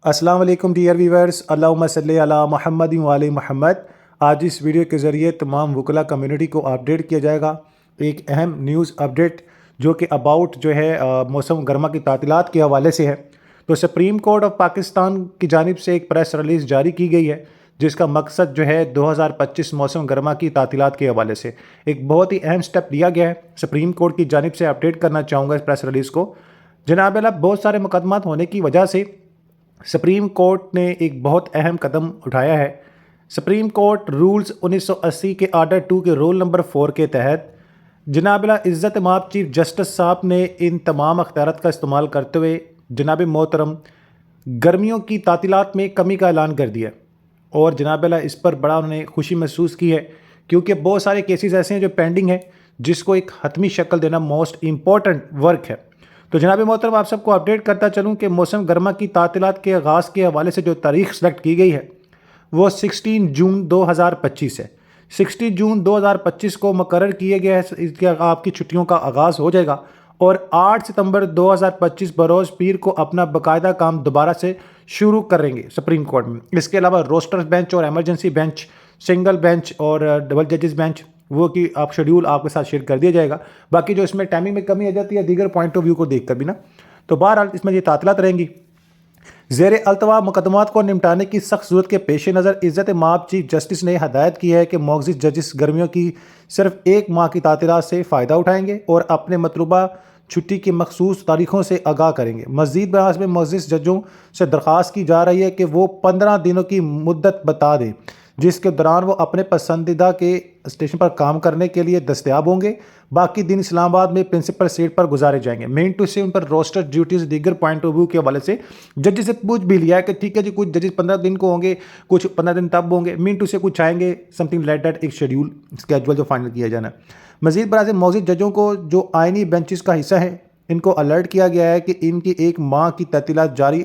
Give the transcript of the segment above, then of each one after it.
السلام علیکم dear viewers, اللہم صلی علی محمد و علی محمد۔ آج اس ویڈیو کے ذریعے تمام وکلا کمیونٹی کو اپڈیٹ کیا جائے گا ایک اہم نیوز اپڈیٹ جو کہ موسم گرما کی تعطیلات کے حوالے سے ہے۔ تو سپریم کورٹ آف پاکستان کی جانب سے ایک پریس ریلیز جاری کی گئی ہے جس کا مقصد 2025 موسم گرما کی تعطیلات کے حوالے سے ایک بہت ہی اہم سٹیپ لیا گیا ہے۔ سپریم کورٹ کی جانب سے اپڈیٹ کرنا چاہوں گا اس پریس ریلیز کو۔ جناب اعلیٰ، بہت سارے مقدمات ہونے کی وجہ سے سپریم کورٹ نے ایک بہت اہم قدم اٹھایا ہے۔ سپریم کورٹ رولز 1980 کے آرڈر 2 کے رول نمبر 4 کے تحت جناب عزت مآب چیف جسٹس صاحب نے ان تمام اختیارات کا استعمال کرتے ہوئے جناب محترم گرمیوں کی تعطیلات میں کمی کا اعلان کر دیا، اور جناب اس پر بڑا انہوں نے خوشی محسوس کی ہے کیونکہ بہت سارے کیسز ایسے ہیں جو پینڈنگ ہیں جس کو ایک حتمی شکل دینا موسٹ امپورٹنٹ ورک ہے۔ تو جناب محترم، آپ سب کو اپڈیٹ کرتا چلوں کہ موسم گرما کی تعطیلات کے آغاز کے حوالے سے جو تاریخ سلیکٹ کی گئی ہے وہ 16 جون 2025 ہے۔ 16 جون 2025 کو مقرر کیے گیا ہے اس کے آپ کی چھٹیوں کا آغاز ہو جائے گا، اور 8 ستمبر 2025 بروز پیر کو اپنا باقاعدہ کام دوبارہ سے شروع کریں گے سپریم کورٹ میں۔ اس کے علاوہ روسٹر بینچ اور ایمرجنسی بینچ، سنگل بینچ اور ڈبل ججز بینچ وہ کی آپ شیڈیول آپ کے ساتھ شیئر کر دیا جائے گا۔ باقی جو اس میں ٹائمنگ میں کمی آ جاتی ہے دیگر پوائنٹ آف ویو کو دیکھ کر بھی نا، تو بہرحال اس میں یہ تعطیلات رہیں گی۔ زیر التوا مقدمات کو نمٹانے کی سخت ضرورت کے پیش نظر عزت مآب چیف جسٹس نے ہدایت کی ہے کہ معزز ججز گرمیوں کی صرف 1 ماہ کی تعطیلات سے فائدہ اٹھائیں گے اور اپنے مطلوبہ چھٹی کی مخصوص تاریخوں سے آگاہ کریں گے۔ مزید بحث میں معزز ججوں سے درخواست کی جا رہی ہے کہ وہ 15 دنوں کی مدت بتا دیں جس کے دوران وہ اپنے پسندیدہ کے اسٹیشن پر کام کرنے کے لیے دستیاب ہوں گے۔ باقی دن اسلام آباد میں پرنسپل سیٹ پر گزارے جائیں گے۔ مین ٹو سے ان پر روسٹر ڈیوٹیز دیگر پوائنٹ آف ویو کے حوالے سے ججز سے پوچھ بھی لیا ہے کہ ٹھیک ہے جی، کچھ ججز 15 دن کو ہوں گے، کچھ 15 دن تب ہوں گے، مین ٹو سے کچھ آئیں گے، سم تھنگ لائک دیٹ، ایک شیڈیول اسکیجول جو فائنل کیا جانا ہے۔ مزید برآں معزز ججوں کو جو آئینی بینچز کا حصہ ہیں ان کو الرٹ کیا گیا ہے کہ ان کی 1 ماہ کی تعطیلات جاری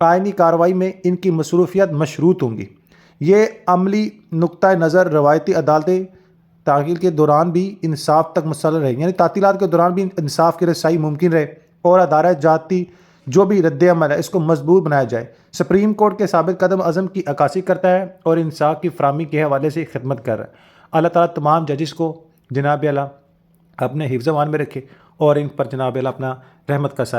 آئینی کارروائی میں ان کی مصروفیات مشروط ہوں گی۔ یہ عملی نقطہ نظر روایتی عدالتیں تعطیل کے دوران بھی انصاف تک مسلسل رہے، یعنی تعطیلات کے دوران بھی انصاف کی رسائی ممکن رہے اور ادارہ جاتی جو بھی رد عمل ہے اس کو مضبوط بنایا جائے۔ سپریم کورٹ کے ثابت قدم عزم کی عکاسی کرتا ہے اور انصاف کی فراہمی کے حوالے سے خدمت کر رہا ہے۔ اللہ تعالیٰ تمام ججز کو جناب اعلیٰ اپنے حفظ و امان میں رکھے اور ان پر جناب اعلیٰ اپنا رحمت کا سایہ